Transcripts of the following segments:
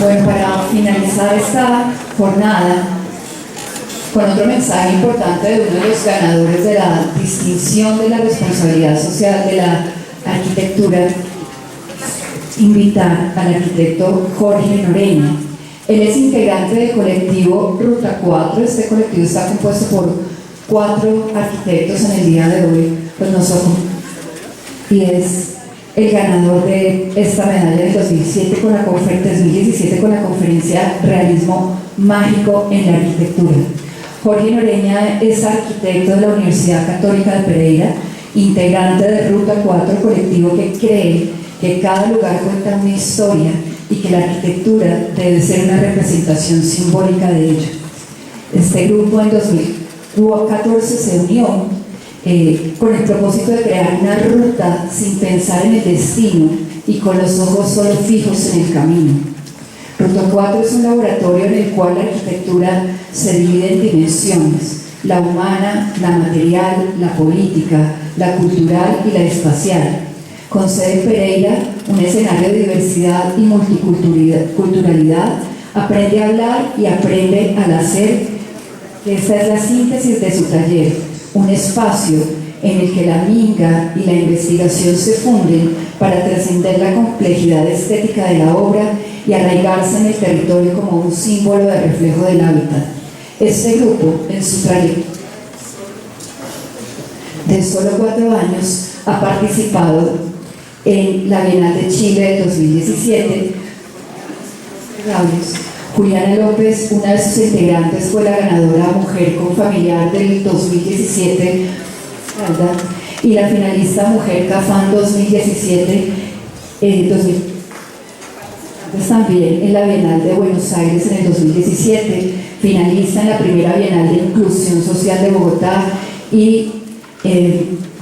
Bueno, para finalizar esta jornada, con otro mensaje importante de uno de los ganadores de la distinción de la responsabilidad social de la arquitectura, invitar al arquitecto Jorge Noreña. Él es integrante del colectivo Ruta 4. Este colectivo está compuesto por 4 arquitectos en el día de hoy, pues nosotros, y es el ganador de esta medalla del 2017 con la 2017 con la conferencia Realismo Mágico en la Arquitectura. Jorge Noreña es arquitecto de la Universidad Católica de Pereira, integrante de Ruta 4, colectivo que cree que cada lugar cuenta una historia y que la arquitectura debe ser una representación simbólica de ello. Este grupo en 2014 se unió con el propósito de crear una ruta sin pensar en el destino y con los ojos solo fijos en el camino. Ruta 4 es un laboratorio en el cual la arquitectura se divide en dimensiones: la humana, la material, la política, la cultural y la espacial. Con sede en Pereira, un escenario de diversidad y multiculturalidad, aprende a hablar y aprende al hacer. Esta es la síntesis de su taller, un espacio en el que la minga y la investigación se funden para trascender la complejidad estética de la obra y arraigarse en el territorio como un símbolo de reflejo del hábitat. Este grupo, en su trayectoria de solo 4 años, ha participado en la Bienal de Chile del 2017. Juliana López, una de sus integrantes, fue la ganadora Mujer con Familiar del 2017, y la finalista Mujer Cafán 2017, también en la Bienal de Buenos Aires en el 2017, finalista en la primera Bienal de Inclusión Social de Bogotá y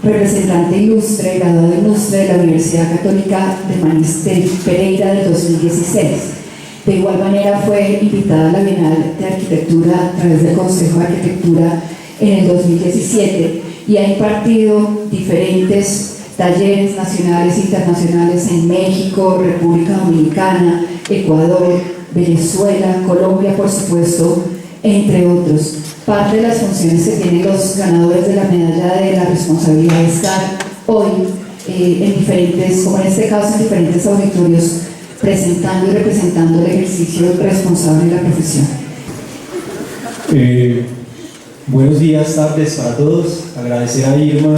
representante ilustre, graduado ilustre de la Universidad Católica de Manistee Pereira del 2016. De igual manera fue invitada a la Bienal de Arquitectura a través del Consejo de Arquitectura en el 2017 y ha impartido diferentes talleres nacionales e internacionales en México, República Dominicana, Ecuador, Venezuela, Colombia, por supuesto, entre otros. Parte de las funciones que tienen los ganadores de la medalla de la responsabilidad es estar hoy en diferentes, como en este caso, en diferentes auditorios, presentando y representando el ejercicio responsable de la profesión. Buenos días, tardes para todos. Agradecer a Irma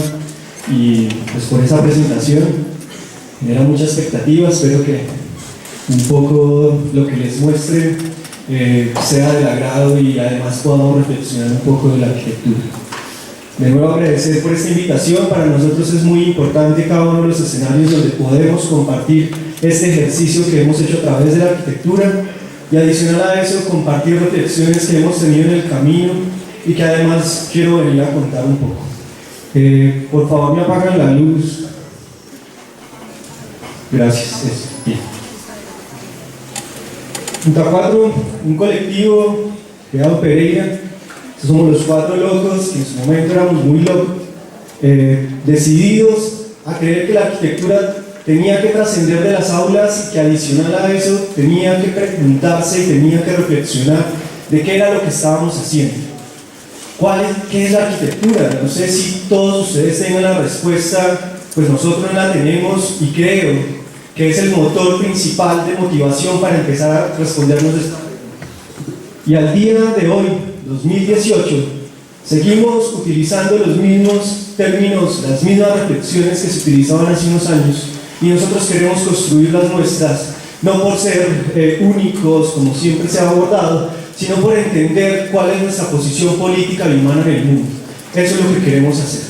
y pues por esa presentación. Genera mucha expectativa, espero que un poco lo que les muestre sea del agrado y además podamos reflexionar un poco de la arquitectura. De nuevo agradecer por esta invitación. Para nosotros es muy importante cada uno de los escenarios donde podemos compartir este ejercicio que hemos hecho a través de la arquitectura y adicional a eso compartir reflexiones que hemos tenido en el camino y que además quiero venir a contar un poco. Por favor, me apagan la luz. Gracias. Bien. Ruta 4, un colectivo creado en Pereira. Somos los 4 locos que en su momento éramos muy locos, decididos a creer que la arquitectura tenía que trascender de las aulas y que adicional a eso tenía que preguntarse y tenía que reflexionar de qué era lo que estábamos haciendo. ¿Qué es la arquitectura? No sé si todos ustedes tengan la respuesta, pues nosotros la tenemos y creo que es el motor principal de motivación para empezar a respondernos esta pregunta. Y al día de hoy, 2018, seguimos utilizando los mismos términos, las mismas reflexiones que se utilizaban hace unos años y nosotros queremos construir las nuestras, no por ser únicos como siempre se ha abordado, sino por entender cuál es nuestra posición política y humana en el mundo. Eso es lo que queremos hacer.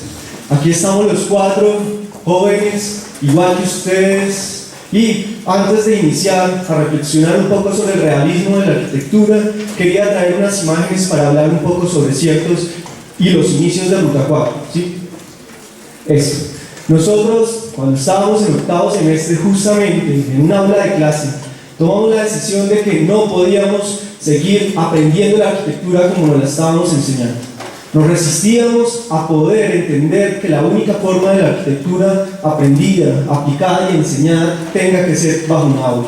Aquí estamos los 4 jóvenes, igual que ustedes, y antes de iniciar a reflexionar un poco sobre el realismo de la arquitectura, quería traer unas imágenes para hablar un poco sobre ciertos y los inicios de Ruta 4. ¿Sí? Esto. Nosotros, cuando estábamos en 8º semestre, justamente en un aula de clase, tomamos la decisión de que no podíamos seguir aprendiendo la arquitectura como nos la estábamos enseñando. Nos resistíamos a poder entender que la única forma de la arquitectura aprendida, aplicada y enseñada tenga que ser bajo un aula.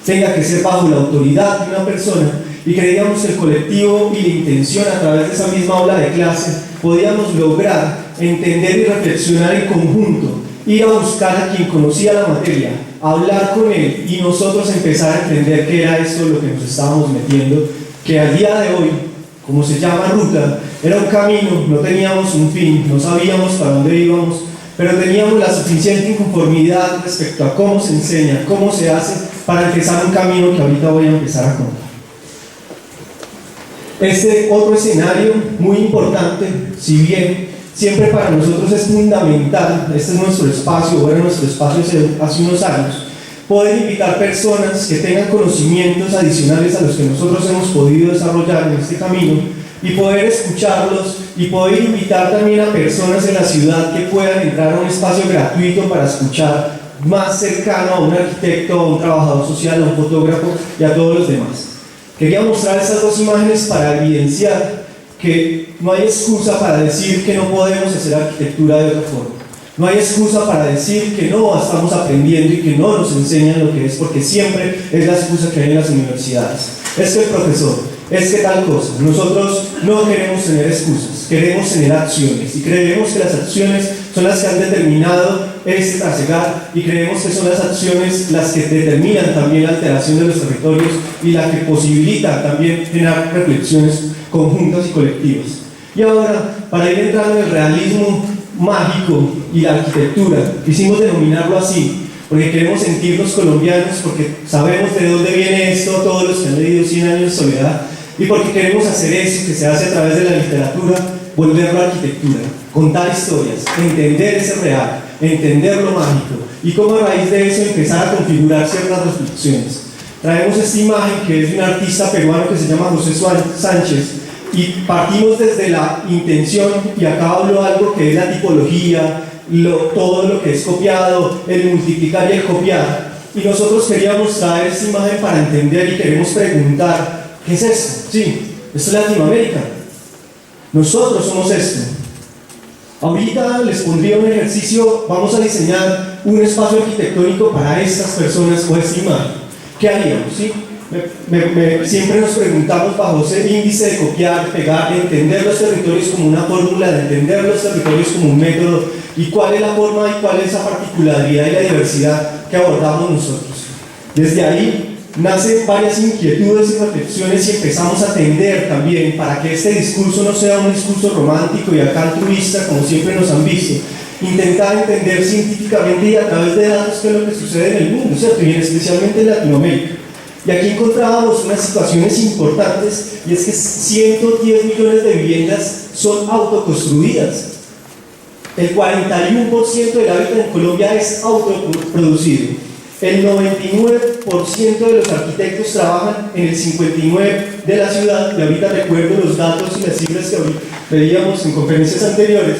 tenga que ser bajo la autoridad de una persona, y creíamos que el colectivo y la intención a través de esa misma aula de clase podíamos lograr entender y reflexionar en conjunto, ir a buscar a quien conocía la materia, hablar con él y nosotros empezar a entender qué era esto lo que nos estábamos metiendo, que al día de hoy, como se llama ruta, era un camino, no teníamos un fin, no sabíamos para dónde íbamos, pero teníamos la suficiente inconformidad respecto a cómo se enseña, cómo se hace, para empezar un camino que ahorita voy a empezar a contar. Este otro escenario muy importante, si bien siempre para nosotros es fundamental, este es nuestro espacio, era nuestro espacio hace unos años, poder invitar personas que tengan conocimientos adicionales a los que nosotros hemos podido desarrollar en este camino y poder escucharlos y poder invitar también a personas en la ciudad que puedan entrar a un espacio gratuito para escuchar más cercano a un arquitecto, a un trabajador social, a un fotógrafo y a todos los demás. Quería mostrar estas dos imágenes para evidenciar que no hay excusa para decir que no podemos hacer arquitectura de otra forma. No hay excusa para decir que no estamos aprendiendo y que no nos enseñan lo que es, porque siempre es la excusa que hay en las universidades. Es que el profesor, es que tal cosa. Nosotros no queremos tener excusas, queremos tener acciones y creemos que las acciones son las que han determinado este trasegar y creemos que son las acciones las que determinan también la alteración de los territorios y la que posibilita también generar reflexiones conjuntas y colectivas. Y ahora, para ir entrando en el realismo mágico y la arquitectura, quisimos denominarlo así, porque queremos sentirnos colombianos, porque sabemos de dónde viene esto, todos los que han leído 100 años de soledad, y porque queremos hacer eso que se hace a través de la literatura, volverlo a arquitectura, contar historias, entender ese real, entender lo mágico, y cómo a raíz de eso empezar a configurar ciertas reflexiones. Traemos esta imagen que es de un artista peruano que se llama José Sánchez, y partimos desde la intención, y acá hablo algo que es la tipología, todo lo que es copiado, el multiplicar y el copiar, y nosotros queríamos traer esta imagen para entender y queremos preguntar, ¿qué es esto? Sí, esto es Latinoamérica, nosotros somos esto. Ahorita les pondría un ejercicio, vamos a diseñar un espacio arquitectónico para estas personas o esta imagen. ¿Qué haríamos? ¿Sí? Siempre nos preguntamos bajo ese índice de copiar, pegar, de entender los territorios como una fórmula, de entender los territorios como un método, y cuál es la forma y cuál es esa particularidad y la diversidad que abordamos nosotros. Desde ahí nacen varias inquietudes y reflexiones y empezamos a tender también para que este discurso no sea un discurso romántico y acá altruista como siempre nos han visto, intentar entender científicamente y a través de datos qué es lo que sucede en el mundo, ¿cierto? Y especialmente en Latinoamérica. Y aquí encontrábamos unas situaciones importantes, y es que 110 millones de viviendas son autoconstruidas. El 41% del hábitat en Colombia es autoproducido. El 99% de los arquitectos trabajan en el 59% de la ciudad, y ahorita recuerdo los datos y las cifras que veíamos en conferencias anteriores,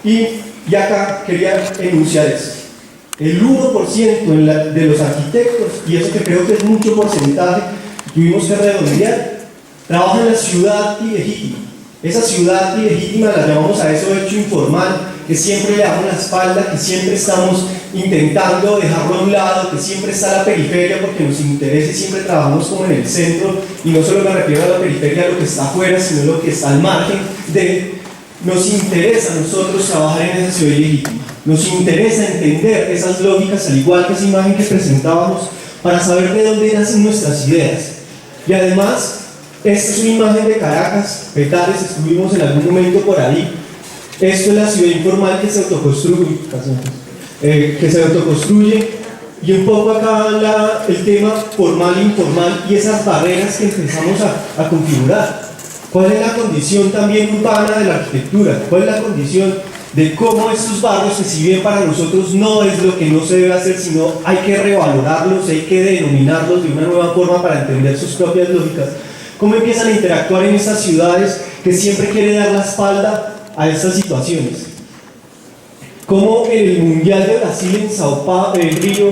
y acá quería enunciar eso. El 1% de los arquitectos, y eso que creo que es mucho porcentaje, tuvimos que redondear, trabaja en la ciudad ilegítima. Esa ciudad ilegítima la llamamos a eso hecho informal, que siempre le damos la espalda, que siempre estamos intentando dejarlo a un lado, que siempre está a la periferia porque nos interesa y siempre trabajamos como en el centro, y no solo me refiero a la periferia, a lo que está afuera, sino lo que está al margen de... Nos interesa a nosotros trabajar en esa ciudad ilegítima, nos interesa entender esas lógicas, al igual que esa imagen que presentábamos, para saber de dónde nacen nuestras ideas. Y además, esta es una imagen de Caracas, Petare, estuvimos en algún momento por ahí. Esto es la ciudad informal que se autoconstruye, y un poco acá el tema formal e informal y esas barreras que empezamos a configurar. ¿Cuál es la condición también urbana de la arquitectura? ¿Cuál es la condición de cómo estos barrios, que si bien para nosotros no es lo que no se debe hacer, sino hay que revalorarlos, hay que denominarlos de una nueva forma para entender sus propias lógicas, cómo empiezan a interactuar en estas ciudades que siempre quieren dar la espalda a estas situaciones? Cómo en el Mundial de Brasil en Sao Paulo, en Río,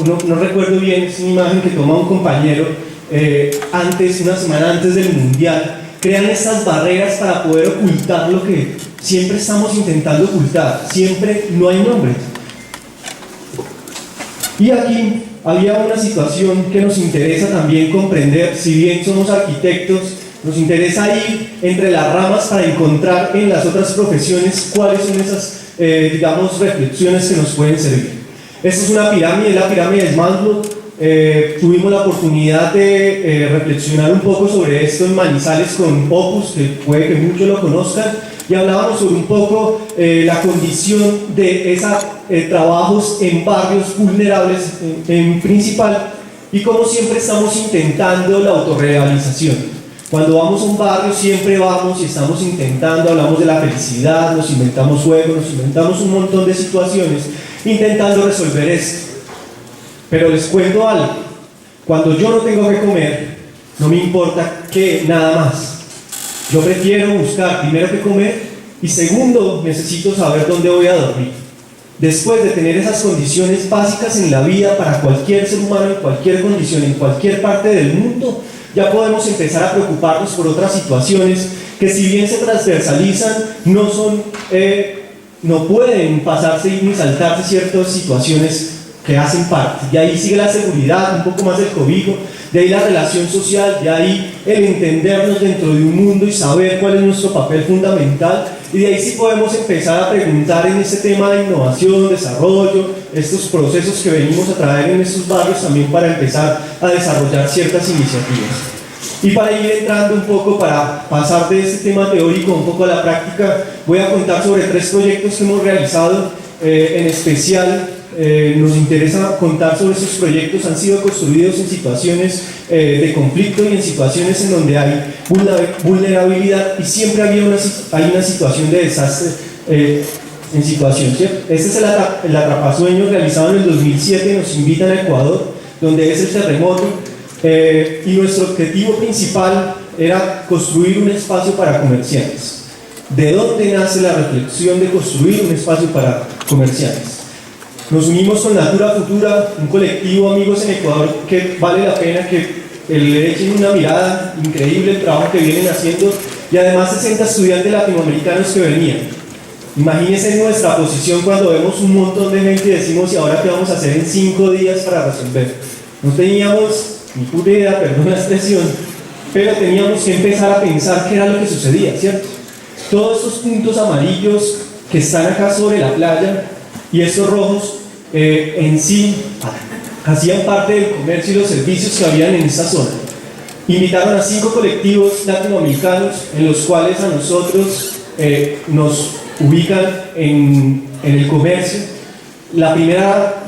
no recuerdo bien, es una imagen que toma un compañero, una semana antes del Mundial, crean estas barreras para poder ocultar lo que siempre estamos intentando ocultar, siempre no hay nombre. Y aquí había una situación que nos interesa también comprender. Si bien somos arquitectos, nos interesa ir entre las ramas para encontrar en las otras profesiones cuáles son esas, digamos, reflexiones que nos pueden servir. Esta es una pirámide, la pirámide de Maslow. Tuvimos la oportunidad de reflexionar un poco sobre esto en Manizales con Opus, que puede que muchos lo conozcan, y hablábamos sobre un poco la condición de esos trabajos en barrios vulnerables en principal, y como siempre estamos intentando la autorrealización. Cuando vamos a un barrio siempre vamos y estamos intentando, hablamos de la felicidad, nos inventamos juegos, nos inventamos un montón de situaciones intentando resolver esto. Pero les cuento algo, cuando yo no tengo que comer, no me importa que nada más. Yo prefiero buscar primero que comer y segundo, necesito saber dónde voy a dormir. Después de tener esas condiciones básicas en la vida para cualquier ser humano, en cualquier condición, en cualquier parte del mundo, ya podemos empezar a preocuparnos por otras situaciones que, si bien se transversalizan, no pueden pasarse ni saltarse ciertas situaciones que hacen parte. De ahí sigue la seguridad, un poco más el cobijo, de ahí la relación social, de ahí el entendernos dentro de un mundo y saber cuál es nuestro papel fundamental, y de ahí sí podemos empezar a preguntar en este tema de innovación, desarrollo, estos procesos que venimos a traer en estos barrios también para empezar a desarrollar ciertas iniciativas. Y para ir entrando un poco, para pasar de este tema teórico un poco a la práctica, voy a contar sobre 3 proyectos que hemos realizado. En especial nos interesa contar sobre esos proyectos. Han sido construidos en situaciones de conflicto y en situaciones en donde hay vulnerabilidad, y siempre hay una situación de desastre en situación, ¿cierto? Este es el Atrapasueños, realizado en el 2007, nos invitan a Ecuador, donde es el terremoto, y nuestro objetivo principal era construir un espacio para comerciantes. ¿De dónde nace la reflexión de construir un espacio para comerciantes? Nos unimos con Natura Futura, un colectivo de amigos en Ecuador que vale la pena que le echen una mirada. Increíble el trabajo que vienen haciendo, y además 60 estudiantes latinoamericanos que venían. Imagínense nuestra posición cuando vemos un montón de gente y decimos: ¿y ahora qué vamos a hacer en 5 días para resolver? No teníamos ni puta idea, perdón la expresión, pero teníamos que empezar a pensar qué era lo que sucedía, ¿cierto? Todos estos puntos amarillos que están acá sobre la playa y estos rojos en sí hacían parte del comercio y los servicios que habían en esta zona. Invitaron a 5 colectivos latinoamericanos en los cuales a nosotros nos ubican en el comercio. La primera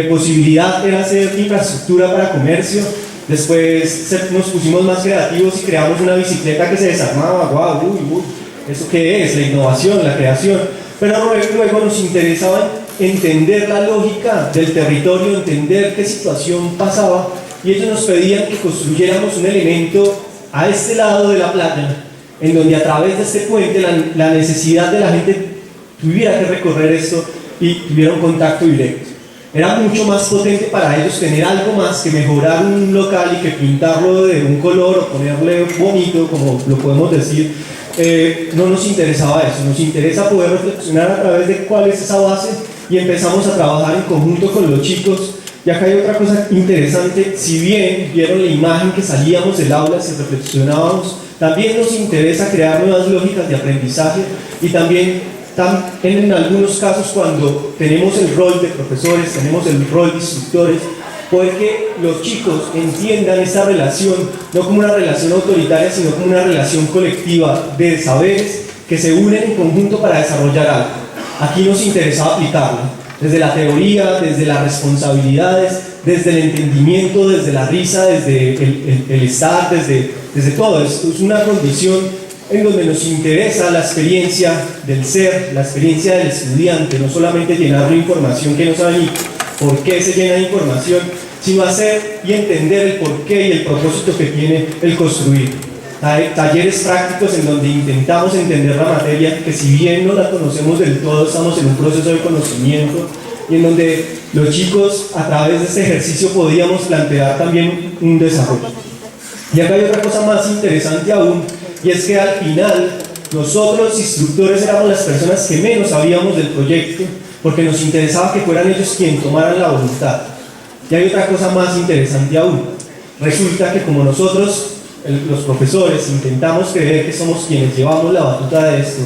posibilidad era hacer infraestructura para comercio. Después nos pusimos más creativos y creamos una bicicleta que se desarmaba. ¡Wow! ¿Eso qué es? La innovación, la creación. Pero luego nos interesaba entender la lógica del territorio, entender qué situación pasaba, y ellos nos pedían que construyéramos un elemento a este lado de la playa, en donde a través de este puente la necesidad de la gente tuviera que recorrer esto y tuviera un contacto directo. Era mucho más potente para ellos tener algo más que mejorar un local y que pintarlo de un color o ponerle bonito, como lo podemos decir. No nos interesaba eso, nos interesa poder reflexionar a través de cuál es esa base, y empezamos a trabajar en conjunto con los chicos. Y acá hay otra cosa interesante: si bien vieron la imagen que salíamos del aula, si reflexionábamos, también nos interesa crear nuevas lógicas de aprendizaje, y también en algunos casos, cuando tenemos el rol de profesores, tenemos el rol de instructores, porque los chicos entiendan esta relación no como una relación autoritaria, sino como una relación colectiva de saberes que se unen en conjunto para desarrollar algo. Aquí nos interesaba aplicarlo desde la teoría, desde las responsabilidades, desde el entendimiento, desde la risa, desde el estar, desde todo. Esto es una condición en donde nos interesa la experiencia del ser, la experiencia del estudiante, no solamente llenar de información que no sabe ni por qué se llena de información, sino hacer y entender el porqué y el propósito que tiene el construir. Talleres prácticos en donde intentamos entender la materia, que si bien no la conocemos del todo, estamos en un proceso de conocimiento, y en donde los chicos, a través de este ejercicio, podíamos plantear también un desarrollo. Y acá hay otra cosa más interesante aún, y es que al final nosotros, instructores, éramos las personas que menos sabíamos del proyecto, porque nos interesaba que fueran ellos quienes tomaran la voluntad. Y hay otra cosa más interesante aún. Resulta que como nosotros, los profesores, intentamos creer que somos quienes llevamos la batuta de esto,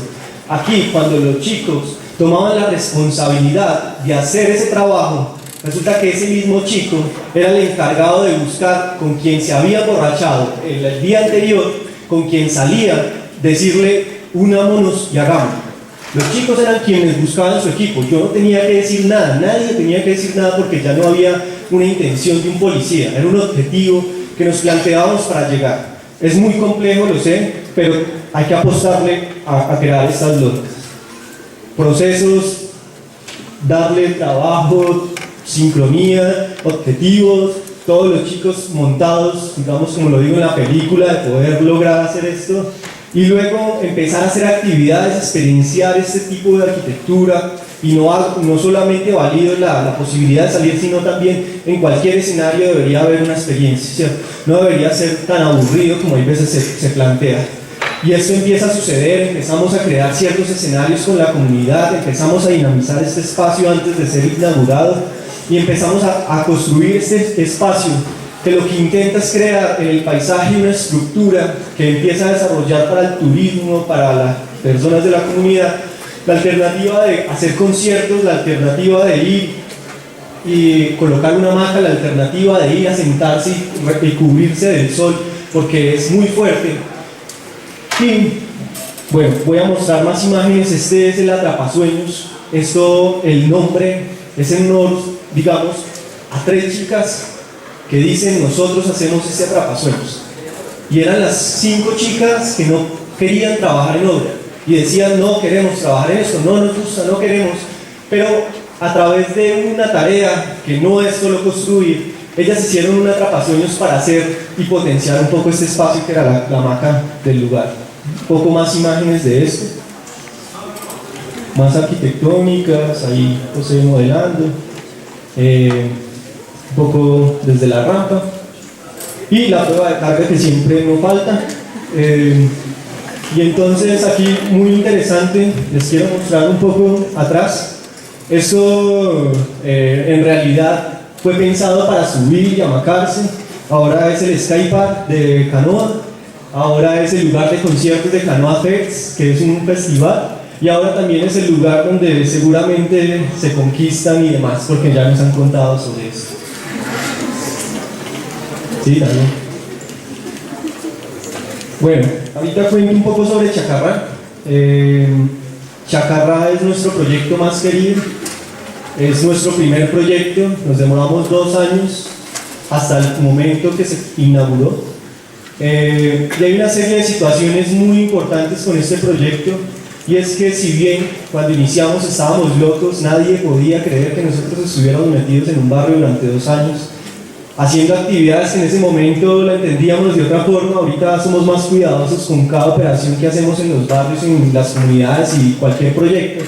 aquí cuando los chicos tomaban la responsabilidad de hacer ese trabajo, resulta que ese mismo chico era el encargado de buscar con quien se había borrachado el día anterior, con quien salía, decirle unámonos y hagámoslo. Los chicos eran quienes buscaban su equipo, yo no tenía que decir nada, nadie tenía que decir nada porque ya no había una intención de un policía, era un objetivo que nos planteábamos para llegar. Es muy complejo, lo sé, pero hay que apostarle a crear estas lógicas. Procesos, darle trabajo, sincronía, objetivos, todos los chicos montados, digamos como lo digo en la película, de poder lograr hacer esto. Y luego empezar a hacer actividades, experienciar este tipo de arquitectura y no solamente válido la posibilidad de salir, sino también en cualquier escenario debería haber una experiencia, ¿cierto? No debería ser tan aburrido como a veces se plantea. Y esto empieza a suceder, empezamos a crear ciertos escenarios con la comunidad, empezamos a dinamizar este espacio antes de ser inaugurado y empezamos a construir este espacio que lo que intenta es crear en el paisaje una estructura que empieza a desarrollar para el turismo, para las personas de la comunidad, la alternativa de hacer conciertos, la alternativa de ir y colocar una hamaca, la alternativa de ir a sentarse y cubrirse del sol, porque es muy fuerte. Y bueno, voy a mostrar más imágenes. Este es el Atrapasueños. Esto, el nombre es en honor, digamos, a 3 chicas que dicen nosotros hacemos este Atrapasueños, y eran las 5 chicas que no querían trabajar en obra y decían no queremos trabajar en esto, no nos gusta, no queremos, pero a través de una tarea que no es solo construir, ellas hicieron un Atrapasueños para hacer y potenciar un poco este espacio que era la hamaca del lugar. Un poco más imágenes de esto, más arquitectónicas, ahí José modelando, un poco desde la rampa y la prueba de carga que siempre no falta. Y entonces aquí muy interesante, les quiero mostrar un poco atrás. Esto en realidad fue pensado para subir y hamacarse. Ahora es el Sky Park de Canoa, ahora es el lugar de conciertos de Canoa Fest, que es un festival, y ahora también es el lugar donde seguramente se conquistan y demás, porque ya nos han contado sobre esto. Sí, también. Bueno, ahorita cuento un poco sobre Chacarrá. Chacarrá es nuestro proyecto más querido, es nuestro primer proyecto, nos demoramos 2 años hasta el momento que se inauguró. Y hay una serie de situaciones muy importantes con este proyecto, y es que si bien cuando iniciamos estábamos locos, nadie podía creer que nosotros estuviéramos metidos en un barrio durante 2 años haciendo actividades que en ese momento la entendíamos de otra forma. Ahorita somos más cuidadosos con cada operación que hacemos en los barrios, en las comunidades y cualquier proyecto,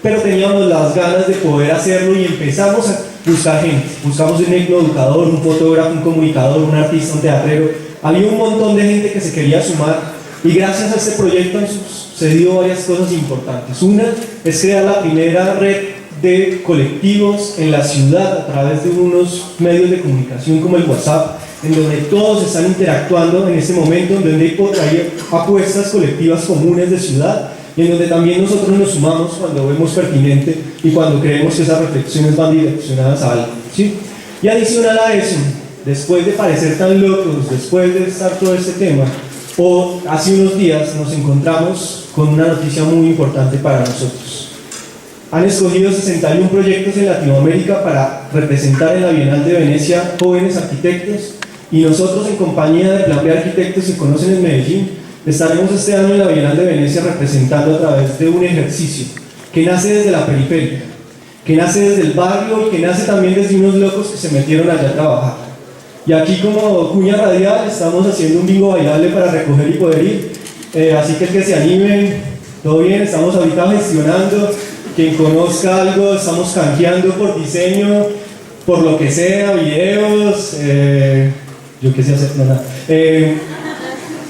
pero teníamos las ganas de poder hacerlo y empezamos a buscar gente. Buscamos un etnoeducador, un fotógrafo, un comunicador, un artista, un teatrero. Había un montón de gente que se quería sumar, y gracias a este proyecto han sucedido varias cosas importantes. Una es crear la primera red de colectivos en la ciudad a través de unos medios de comunicación como el WhatsApp, en donde todos están interactuando en este momento, en donde hay apuestas colectivas comunes de ciudad, y en donde también nosotros nos sumamos cuando vemos pertinente y cuando creemos que esas reflexiones van direccionadas a algo, ¿sí? Y adicional a eso, después de parecer tan locos, después de estar todo este tema, hace unos días nos encontramos con una noticia muy importante para nosotros. Han escogido 61 proyectos en Latinoamérica para representar en la Bienal de Venecia jóvenes arquitectos, y nosotros, en compañía de Plan B Arquitectos, se conocen en Medellín, estaremos este año en la Bienal de Venecia representando a través de un ejercicio que nace desde la periferia, que nace desde el barrio y que nace también desde unos locos que se metieron allá a trabajar. Y aquí, como cuña radial, estamos haciendo un bingo bailable para recoger y poder ir, así que se animen, todo bien, estamos ahorita gestionando. Quien conozca algo, estamos canjeando por diseño, por lo que sea, videos, yo qué sé hacer, no, nada.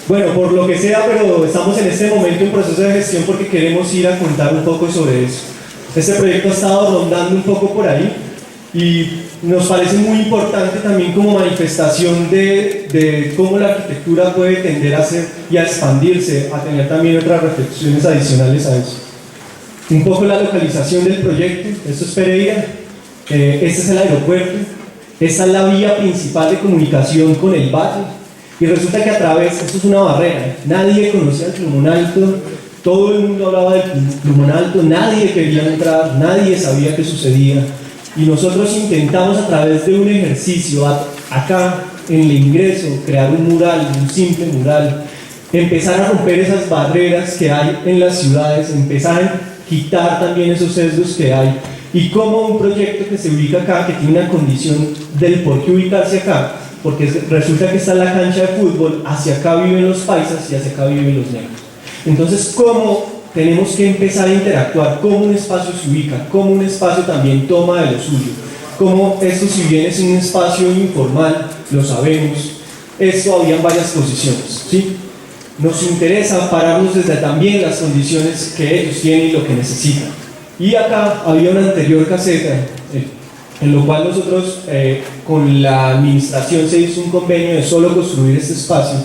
Bueno, por lo que sea, pero estamos en este momento en proceso de gestión porque queremos ir a contar un poco sobre eso. Este proyecto ha estado rondando un poco por ahí, y nos parece muy importante también como manifestación de cómo la arquitectura puede tender a ser y a expandirse, a tener también otras reflexiones adicionales a eso. Un poco la localización del proyecto, esto es Pereira, este es el aeropuerto, esta es la vía principal de comunicación con el valle, y resulta que a través, esto es una barrera, nadie conocía el Plumón Alto, todo el mundo hablaba del Plumón Alto, nadie quería entrar, nadie sabía qué sucedía, y nosotros intentamos a través de un ejercicio acá en el ingreso, crear un mural, un simple mural, empezar a romper esas barreras que hay en las ciudades, empezar a quitar también esos sesgos que hay, y como un proyecto que se ubica acá, que tiene una condición del por qué ubicarse acá, porque resulta que está la cancha de fútbol, hacia acá viven los paisas y hacia acá viven los negros. Entonces, ¿cómo tenemos que empezar a interactuar? ¿Cómo un espacio se ubica? ¿Cómo un espacio también toma de lo suyo? ¿Cómo esto, si bien es un espacio informal, lo sabemos, esto había varias posiciones, ¿sí? Nos interesa pararnos desde también las condiciones que ellos tienen y lo que necesitan. Y acá había una anterior caseta, en lo cual nosotros con la administración se hizo un convenio de solo construir este espacio,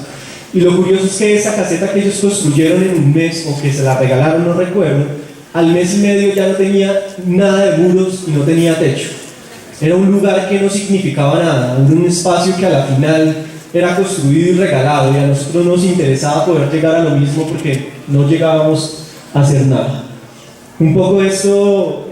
y lo curioso es que esa caseta que ellos construyeron en un mes, o que se la regalaron, no recuerdo, al mes y medio ya no tenía nada de muros y no tenía techo. Era un lugar que no significaba nada, un espacio que a la final era construido y regalado, y a nosotros nos interesaba poder llegar a lo mismo porque no llegábamos a hacer nada. Un poco esto,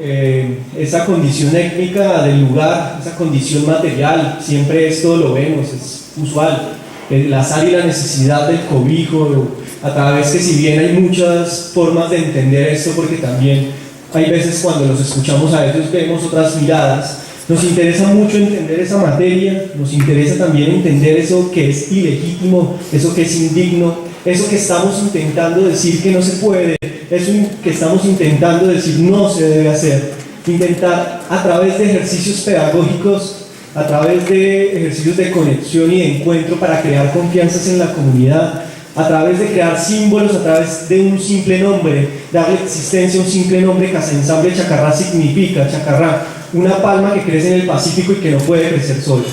esa condición étnica del lugar, esa condición material, siempre esto lo vemos, es usual, el azar y la necesidad del cobijo, a través que si bien hay muchas formas de entender esto, porque también hay veces cuando los escuchamos a ellos vemos otras miradas, nos interesa mucho entender esa materia, nos interesa también entender eso que es ilegítimo, eso que es indigno, eso que estamos intentando decir que no se puede, eso que estamos intentando decir no se debe hacer, intentar a través de ejercicios pedagógicos, a través de ejercicios de conexión y de encuentro para crear confianzas en la comunidad, a través de crear símbolos, a través de un simple nombre, darle existencia a un simple nombre. Casa Ensamble Chacarrá significa, Chacarrá, una palma que crece en el Pacífico y que no puede crecer sola.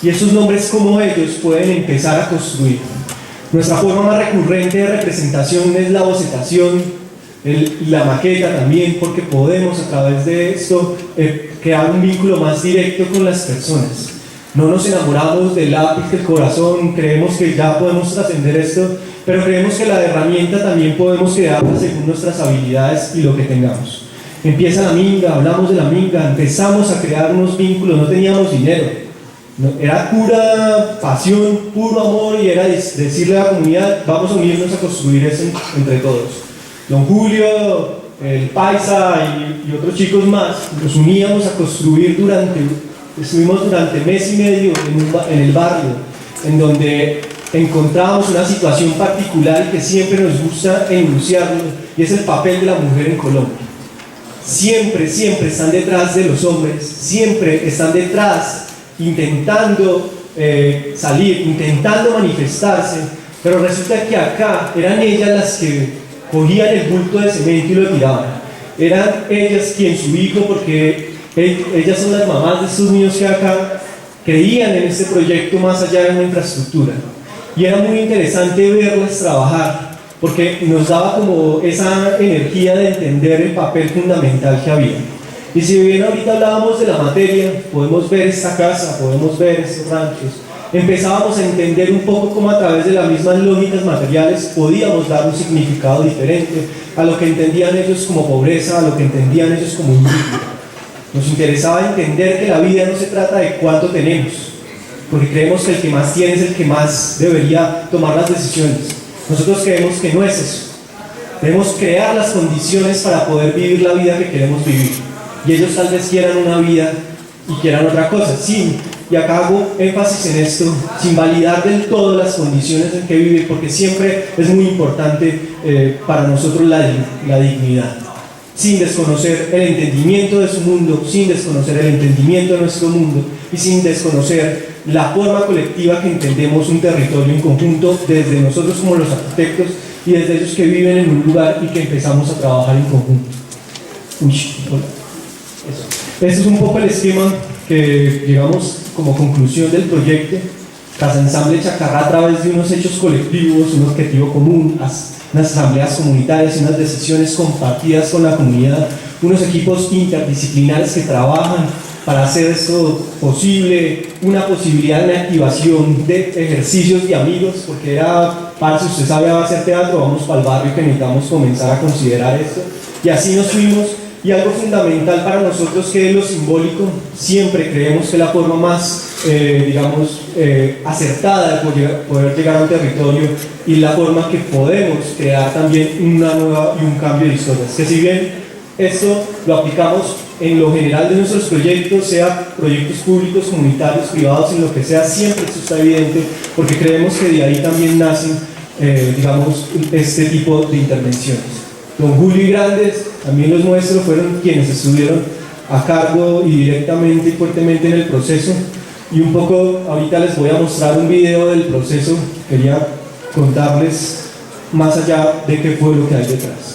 Y esos nombres como ellos pueden empezar a construir. Nuestra forma más recurrente de representación es la bocetación, la maqueta también, porque podemos a través de esto crear un vínculo más directo con las personas. No nos enamoramos del lápiz, del corazón, creemos que ya podemos trascender esto, pero creemos que la herramienta también podemos crearla según nuestras habilidades y lo que tengamos. Empieza la minga, hablamos de la minga, empezamos a crear unos vínculos, no teníamos dinero, era pura pasión, puro amor, y era decirle a la comunidad, vamos a unirnos a construir eso entre todos. Don Julio, el Paisa y otros chicos más, nos uníamos a construir estuvimos durante mes y medio en el barrio, en donde encontrábamos una situación particular que siempre nos gusta enunciarlo, y es el papel de la mujer en Colombia. Siempre están detrás de los hombres, siempre están detrás, intentando salir, intentando manifestarse, pero resulta que acá eran ellas las que cogían el bulto de cemento y lo tiraban. Eran ellas quien su hijo, porque ellas son las mamás de estos niños que acá creían en este proyecto más allá de una infraestructura. Y era muy interesante verlas trabajar, porque nos daba como esa energía de entender el papel fundamental que había. Y si bien ahorita hablábamos de la materia, podemos ver esta casa, podemos ver estos ranchos, empezábamos a entender un poco cómo a través de las mismas lógicas materiales podíamos dar un significado diferente a lo que entendían ellos como pobreza, a lo que entendían ellos como indigno. Nos interesaba entender que la vida no se trata de cuánto tenemos, porque creemos que el que más tiene es el que más debería tomar las decisiones. Nosotros creemos que no es eso. Debemos crear las condiciones para poder vivir la vida que queremos vivir. Y ellos tal vez quieran una vida y quieran otra cosa. Sí, y acá hago énfasis en esto, sin validar del todo las condiciones en que vivir, porque siempre es muy importante para nosotros la dignidad. Sin desconocer el entendimiento de su mundo, sin desconocer el entendimiento de nuestro mundo y sin desconocer la forma colectiva que entendemos un territorio en conjunto, desde nosotros como los arquitectos y desde ellos que viven en un lugar y que empezamos a trabajar en conjunto. Eso es un poco el esquema que llegamos como conclusión del proyecto Casa Ensamble Chacarrá a través de unos hechos colectivos, un objetivo común, unas asambleas comunitarias, unas decisiones compartidas con la comunidad, unos equipos interdisciplinares que trabajan para hacer esto posible, una posibilidad de una activación de ejercicios de amigos, porque era, parce, usted sabe hacer teatro, vamos para el barrio que necesitamos comenzar a considerar esto, y así nos fuimos. Y algo fundamental para nosotros, que es lo simbólico, siempre creemos que la forma más, acertada de poder llegar a un territorio y la forma que podemos crear también una nueva y un cambio de historias. Que si bien esto lo aplicamos en lo general de nuestros proyectos, sea proyectos públicos, comunitarios, privados, en lo que sea, siempre esto está evidente, porque creemos que de ahí también nacen, este tipo de intervenciones. Don Julio y Grandes, también los nuestros, fueron quienes estuvieron a cargo y directamente y fuertemente en el proceso. Y un poco, ahorita les voy a mostrar un video del proceso. Quería contarles más allá de qué fue lo que hay detrás.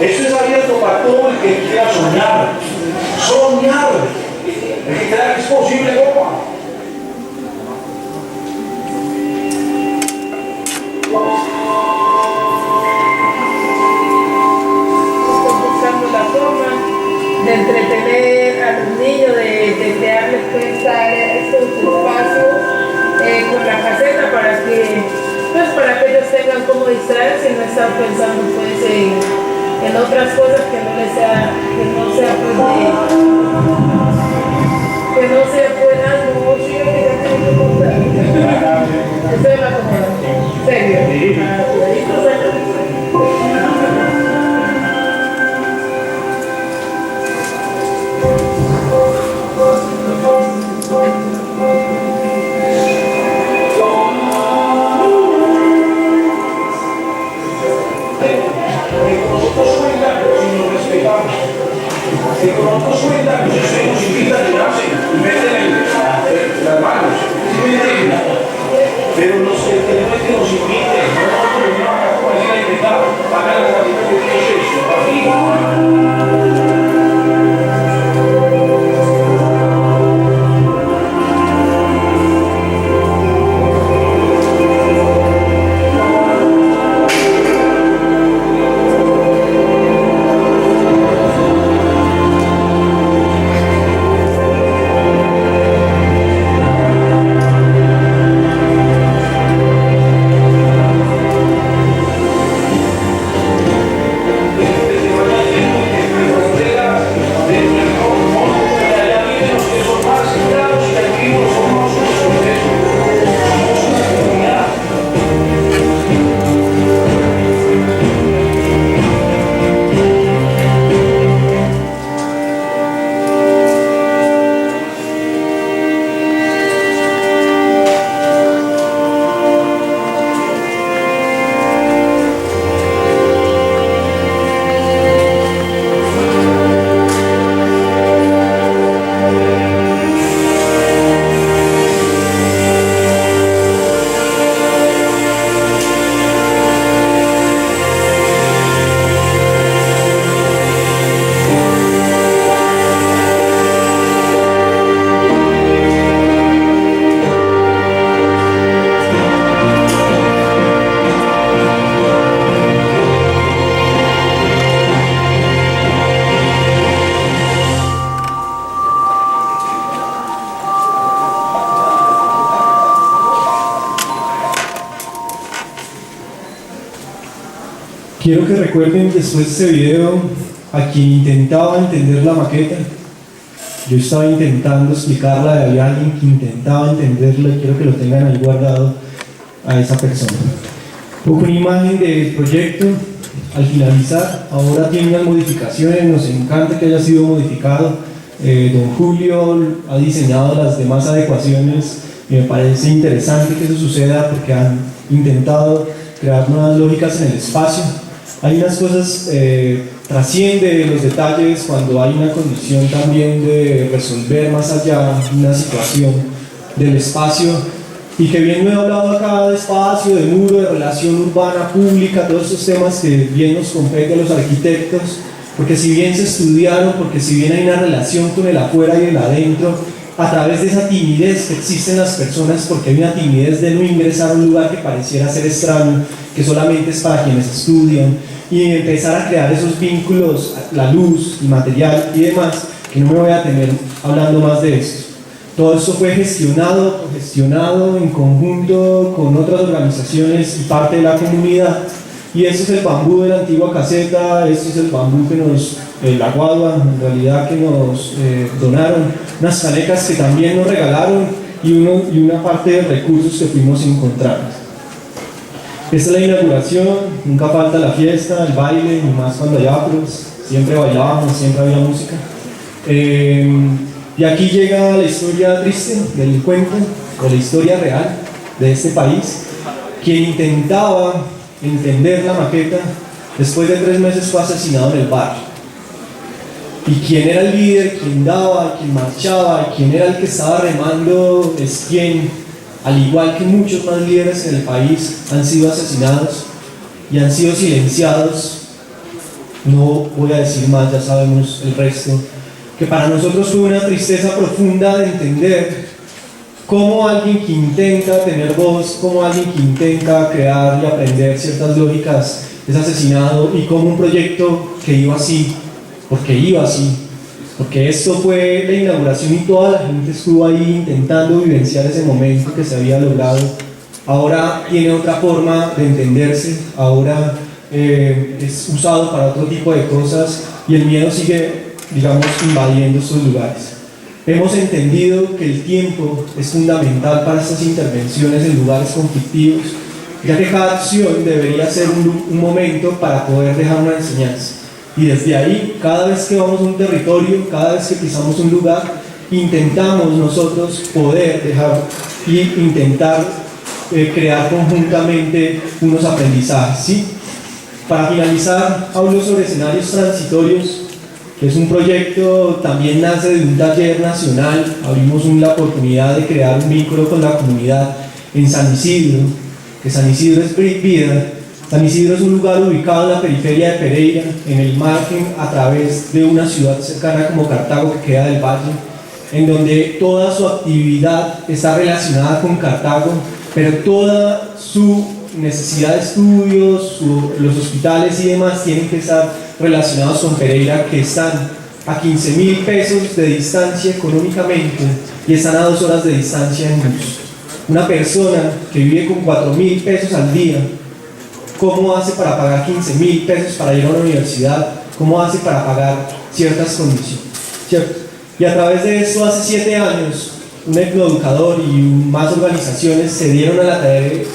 Esto es abierto para todo el que quiera soñar. Soñar. El que crea que es posible, ¿cómo? Buscando la forma de entretener a los niños, de crearles estos espacios con la caseta para que ellos tengan como distraerse y no estar pensando pues en otras cosas que no sea pues algo sí, que ya tengo que contar. Esto es la acomodación. ¿Serio? Nosotros sueltan, nos invitan y hacen, y meten las manos, pero los que no es que nos inviten, nosotros venimos acá como decir a invitar, pagar las cantidades de Dios Quiero que recuerden después de este video a quien intentaba entender la maqueta. Yo estaba intentando explicarla, y había alguien que intentaba entenderla, y quiero que lo tengan ahí guardado a esa persona. Un poco una imagen del proyecto. al finalizar. Ahora tiene unas modificaciones, nos encanta que haya sido modificado. Don Julio ha diseñado las demás adecuaciones y me parece interesante que eso suceda porque han intentado crear nuevas lógicas en el espacio. Hay unas cosas, trasciende los detalles cuando hay una condición también de resolver más allá una situación del espacio, y que bien no he hablado acá de espacio, de muro, de relación urbana, pública, todos esos temas que bien nos competen a los arquitectos, porque si bien se estudiaron, porque si bien hay una relación con el afuera y el adentro, a través de esa timidez que existe en las personas, porque hay una timidez de no ingresar a un lugar que pareciera ser extraño, que solamente es para quienes estudian, y empezar a crear esos vínculos, la luz, el material y demás, que no me voy a tener hablando más de esto. Todo esto fue gestionado en conjunto con otras organizaciones y parte de la comunidad, y este es el bambú de la antigua caseta, este es el bambú que la guagua en realidad que nos donaron, unas canecas que también nos regalaron y una parte de recursos que fuimos encontrando. Esta es la inauguración, nunca falta la fiesta, el baile, y más cuando hay afros, siempre bailábamos, siempre había música. Y aquí llega la historia triste del cuento, o la historia real de este país. Quien intentaba entender la maqueta, después de 3 meses fue asesinado en el barrio. Y quien era el líder, quien daba, quien marchaba, quien era el que estaba remando, es quien, al igual que muchos más líderes en el país, han sido asesinados y han sido silenciados. No voy a decir más, ya sabemos el resto. Que para nosotros fue una tristeza profunda de entender cómo alguien que intenta tener voz, cómo alguien que intenta crear y aprender ciertas lógicas es asesinado, y cómo un proyecto que iba así, porque esto fue la inauguración y toda la gente estuvo ahí intentando vivenciar ese momento que se había logrado, ahora tiene otra forma de entenderse, ahora es usado para otro tipo de cosas, y el miedo sigue, digamos, invadiendo estos lugares. Hemos entendido que el tiempo es fundamental para estas intervenciones en lugares conflictivos, ya que cada acción debería ser un momento para poder dejar una enseñanza. Y desde ahí, cada vez que vamos a un territorio, cada vez que pisamos un lugar, intentamos nosotros poder dejar y intentar crear conjuntamente unos aprendizajes, ¿sí? Para finalizar, hablo sobre escenarios transitorios, que es un proyecto, también nace de un taller nacional. Abrimos la oportunidad de crear un vínculo con la comunidad en San Isidro, que San Isidro es vida. San Isidro es un lugar ubicado en la periferia de Pereira, en el margen, a través de una ciudad cercana como Cartago, que queda del valle, en donde toda su actividad está relacionada con Cartago, pero toda su necesidad de estudios, los hospitales y demás tienen que estar relacionados con Pereira, que están a 15.000 pesos de distancia económicamente y están a 2 horas de distancia en bus. Una persona que vive con 4.000 pesos al día, ¿cómo hace para pagar 15.000 pesos para ir a una universidad? ¿Cómo hace para pagar ciertas condiciones? ¿Cierto? Y a través de esto, hace 7 años, un etnoeducador y más organizaciones se dieron a la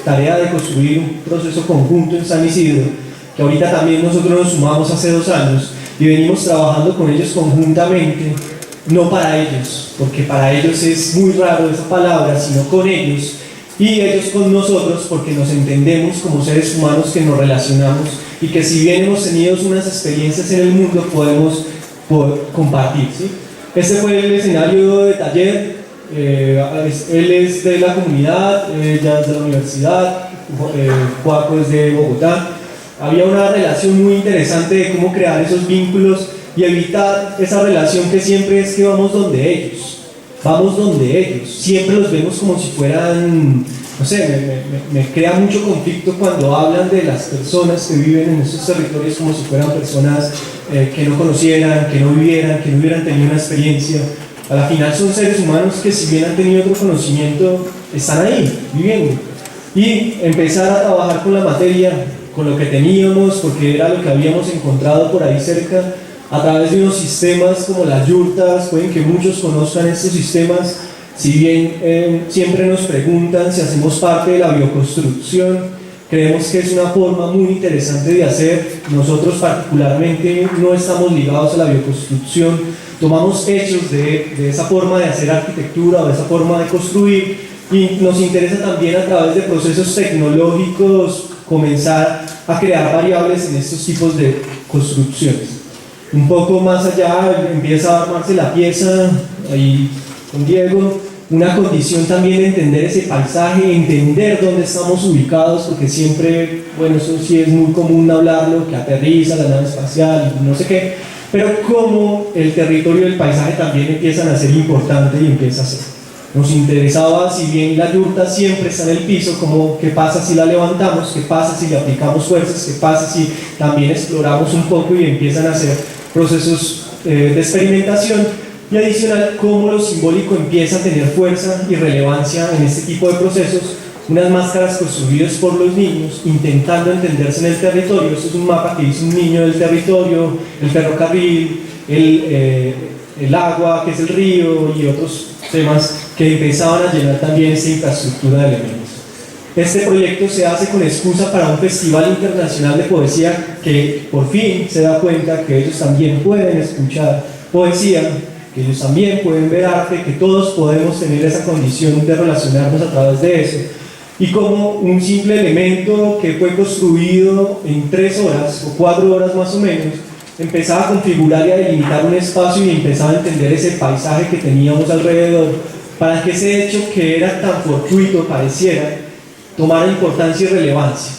tarea de construir un proceso conjunto en San Isidro, que ahorita también nosotros nos sumamos hace 2 años y venimos trabajando con ellos conjuntamente, no para ellos, porque para ellos es muy raro esa palabra, sino con ellos, y ellos con nosotros, porque nos entendemos como seres humanos que nos relacionamos y que si bien hemos tenido unas experiencias en el mundo, podemos compartir, ¿sí? Este fue el escenario de taller. Él es de la comunidad, ella es de la universidad, Juaco es de Bogotá. Había una relación muy interesante de cómo crear esos vínculos y evitar esa relación que siempre es que vamos donde ellos, siempre los vemos como si fueran, no sé, me crea mucho conflicto cuando hablan de las personas que viven en esos territorios como si fueran personas que no conocieran, que no vivieran, que no hubieran tenido una experiencia. A la final son seres humanos que, si bien han tenido otro conocimiento, están ahí, viviendo. Y empezar a trabajar con la materia, con lo que teníamos, porque era lo que habíamos encontrado por ahí cerca, a través de unos sistemas como las yurtas. Pueden que muchos conozcan estos sistemas, si bien siempre nos preguntan si hacemos parte de la bioconstrucción. Creemos que es una forma muy interesante de hacer. Nosotros particularmente no estamos ligados a la bioconstrucción, tomamos hechos de esa forma de hacer arquitectura o de esa forma de construir, y nos interesa también a través de procesos tecnológicos comenzar a crear variables en estos tipos de construcciones. Un poco más allá empieza a armarse la pieza ahí con Diego, una condición también de entender ese paisaje, entender dónde estamos ubicados, porque siempre, bueno, eso sí es muy común hablarlo, que aterriza la nave espacial y no sé qué, pero cómo el territorio y el paisaje también empiezan a ser importantes y empieza a ser. Nos interesaba, si bien la yurta siempre está en el piso, como qué pasa si la levantamos, qué pasa si le aplicamos fuerzas, qué pasa si también exploramos un poco y empiezan a hacer procesos de experimentación, y adicional cómo lo simbólico empieza a tener fuerza y relevancia en este tipo de procesos. Unas máscaras construidas por los niños intentando entenderse en el territorio. Este es un mapa que hizo un niño del territorio, el ferrocarril, el agua que es el río y otros temas que empezaban a llenar también esta infraestructura de elementos. Este proyecto se hace con excusa para un festival internacional de poesía que por fin se da cuenta que ellos también pueden escuchar poesía, que ellos también pueden ver arte, que todos podemos tener esa condición de relacionarnos a través de eso. Y como un simple elemento que fue construido en 3 horas o 4 horas más o menos, empezaba a configurar y a delimitar un espacio y empezaba a entender ese paisaje que teníamos alrededor, para que ese hecho que era tan fortuito pareciera tomara importancia y relevancia.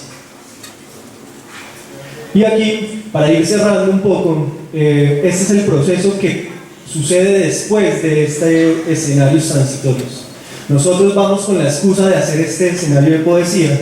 Y aquí, para ir cerrando un poco, este es el proceso que sucede después de este escenarios transitorios. Nosotros vamos con la excusa de hacer este escenario de poesía,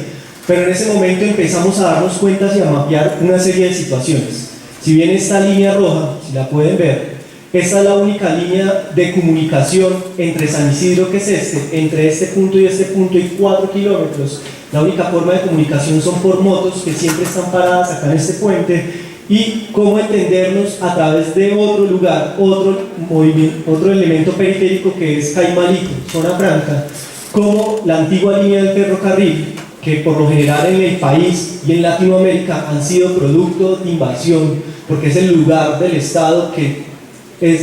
pero en ese momento empezamos a darnos cuenta y a mapear una serie de situaciones. Si bien esta línea roja, si la pueden ver, esta es la única línea de comunicación entre San Isidro, que es entre este punto y 4 kilómetros. La única forma de comunicación son por motos que siempre están paradas acá en este puente, y cómo entendernos a través de otro lugar, otro elemento periférico que es Caimalito, zona franca, como la antigua línea del ferrocarril, que por lo general en el país y en Latinoamérica han sido producto de invasión, porque es el lugar del Estado que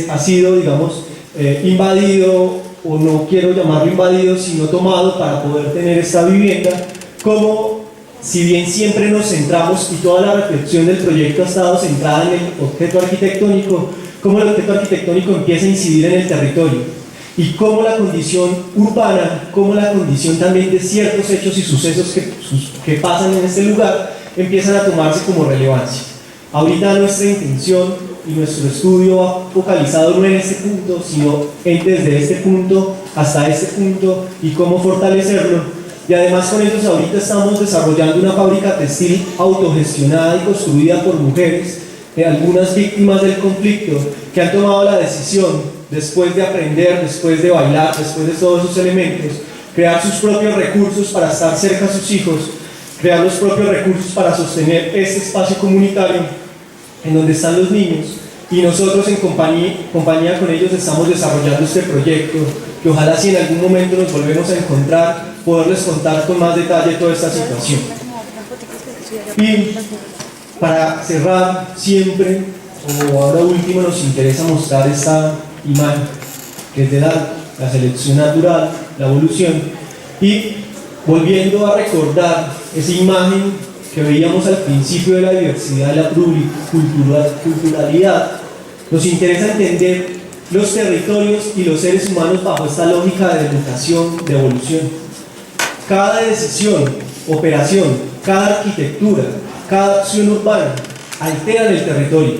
ha sido, digamos, invadido, o no quiero llamarlo invadido, sino tomado para poder tener esta vivienda. Como si bien siempre nos centramos y toda la reflexión del proyecto ha estado centrada en el objeto arquitectónico, cómo el objeto arquitectónico empieza a incidir en el territorio y cómo la condición urbana, cómo la condición también de ciertos hechos y sucesos que pasan en este lugar empiezan a tomarse como relevancia. Ahorita nuestra intención y nuestro estudio ha focalizado no en este punto, sino desde este punto hasta este punto y cómo fortalecerlo. Y además con ellos ahorita estamos desarrollando una fábrica textil autogestionada y construida por mujeres, algunas víctimas del conflicto, que han tomado la decisión, después de aprender, después de bailar, después de todos esos elementos, crear sus propios recursos para estar cerca a sus hijos, crear los propios recursos para sostener este espacio comunitario en donde están los niños. Y nosotros en compañía con ellos estamos desarrollando este proyecto, que ojalá si en algún momento nos volvemos a encontrar, poderles contar con más detalle toda esta situación. Y para cerrar, siempre, o ahora último, nos interesa mostrar esta imagen, que es de la selección natural, la evolución, y volviendo a recordar esa imagen que veíamos al principio de la diversidad y la culturalidad, nos interesa entender los territorios y los seres humanos bajo esta lógica de mutación, de evolución. Cada decisión, operación, cada arquitectura, cada acción urbana alteran el territorio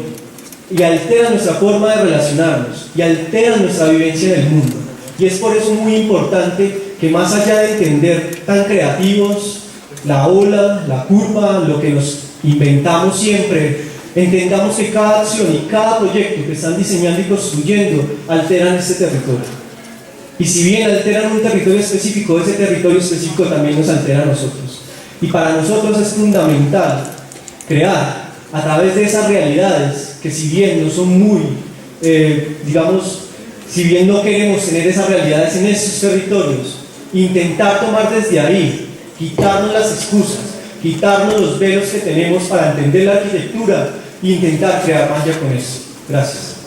y alteran nuestra forma de relacionarnos y alteran nuestra vivencia en el mundo. Y es por eso muy importante que, más allá de entender tan creativos la ola, la curva, lo que nos inventamos siempre, entendamos que cada acción y cada proyecto que están diseñando y construyendo alteran este territorio. Y si bien alteran un territorio específico, ese territorio específico también nos altera a nosotros. Y para nosotros es fundamental crear a través de esas realidades, que si bien no son muy, si bien no queremos tener esas realidades en estos territorios, intentar tomar desde ahí, quitarnos las excusas, quitarnos los velos que tenemos para entender la arquitectura e intentar crear magia con eso. Gracias.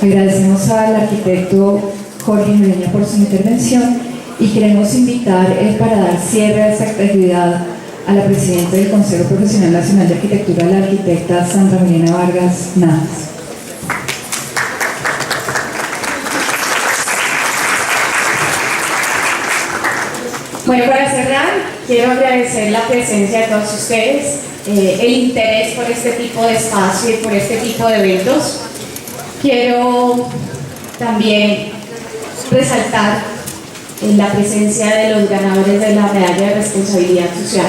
Agradecemos al arquitecto Jorge Noreña por su intervención y queremos invitar para dar cierre a esta actividad a la presidenta del Consejo Profesional Nacional de Arquitectura, la arquitecta Sandra Milena Vargas Navas. Bueno, para cerrar, quiero agradecer la presencia de todos ustedes, el interés por este tipo de espacio y por este tipo de eventos. Quiero también resaltar la presencia de los ganadores de la medalla de responsabilidad social,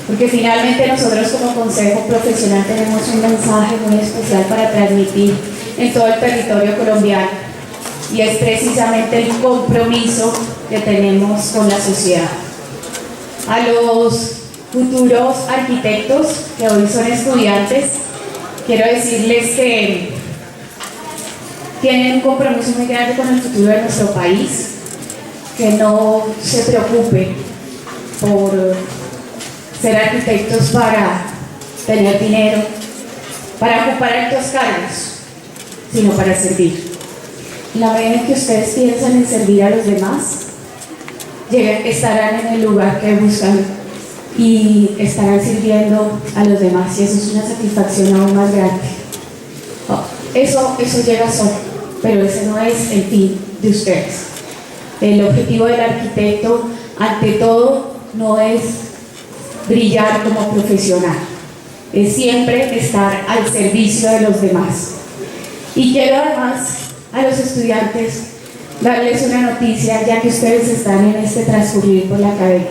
porque finalmente nosotros como Consejo Profesional tenemos un mensaje muy especial para transmitir en todo el territorio colombiano, y es precisamente el compromiso que tenemos con la sociedad. A los futuros arquitectos que hoy son estudiantes, quiero decirles que tienen un compromiso muy grande con el futuro de nuestro país, que no se preocupen por ser arquitectos para tener dinero, para ocupar altos cargos, sino para servir. La medida en que ustedes piensan en servir a los demás, estarán en el lugar que buscan y estarán sirviendo a los demás, y eso es una satisfacción aún más grande. Eso llega solo, pero ese no es el fin de ustedes. El objetivo del arquitecto, ante todo, no es brillar como profesional, es siempre estar al servicio de los demás. Y quiero además a los estudiantes darles una noticia, ya que ustedes están en este transcurrir por la academia,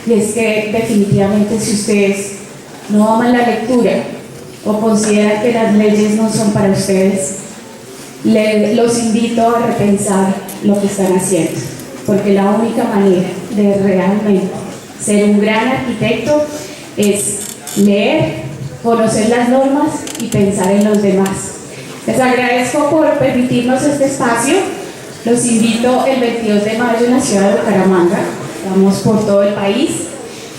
y es que definitivamente, si ustedes no aman la lectura o consideran que las leyes no son para ustedes, los invito a repensar lo que están haciendo, porque la única manera de realmente ser un gran arquitecto es leer, conocer las normas y pensar en los demás. Les agradezco por permitirnos este espacio. Los invito el 22 de mayo en la ciudad de Bucaramanga, estamos por todo el país,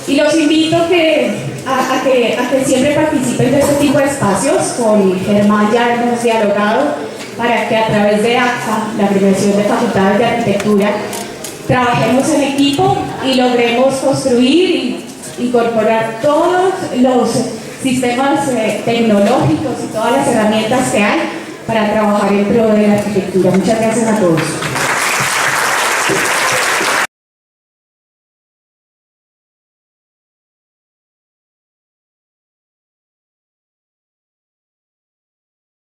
y los invito a que siempre participen de este tipo de espacios. Con Germán ya hemos dialogado para que a través de ACFA, la Agremiación de Facultades de Arquitectura, trabajemos en equipo y logremos construir y incorporar todos los sistemas tecnológicos y todas las herramientas que hay para trabajar en pro de la arquitectura. Muchas gracias a todos.